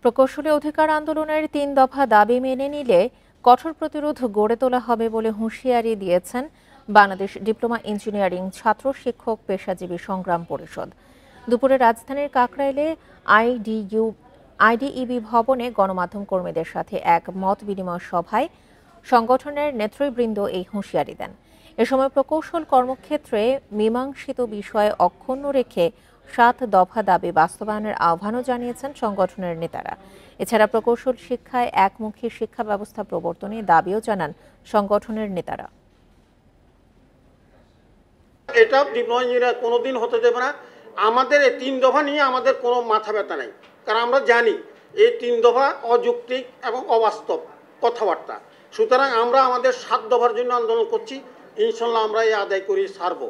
প্রকৌশলী অধিকার আন্দোলনের ৩ দফা দাবি মেনে নিলে কঠোর প্রতিরোধ গড়ে তোলা হবে বলে হুঁশিয়ারি দিয়েছেন বাংলাদেশ ডিপ্লোমা ইঞ্জিনিয়ারিং ছাত্র শিক্ষক পেশাজীবী সংগ্রাম পরিষদ। দুপুরে রাজধানীর কাকরাইলে আইডিইবি ভবনে গণমাধ্যম কর্মীদের সাথে এক মত বিনিময় সভায় সংগঠনের নেতৃবৃন্দ এই হুঁশিয়ারি দেন। এ সময় প্রকৌশল কর্মক্ষেত্রে মীমাংসিত বিষয়ে অক্ষুণ্ণ রেখে ৭ দফা দাবি বাস্তবায়নের আহ্বানও জানিয়েছেন সংগঠনের নেতারা। এছাড়া প্রকৌশল শিক্ষায় একমুখী শিক্ষা ব্যবস্থা প্রবর্তনের দাবিও জানান সংগঠনের নেতারা। এটা ডিপ্লোমা ইঞ্জিনিয়ার কোনোদিন হতে দেবে না। আমাদের এই ৩ দফা নিয়ে আমাদের কোনো মাথা ব্যথা নেই, কারণ আমরা জানি এই ৩ দফা অযৌক্তিক এবং অবাস্তব কথাবার্তা। সুতরাং আমরা আমাদের ৭ দফার জন্য আন্দোলন করছি। ইনশাল্লাহ আমরা এই আদায় করে ছাড়ব।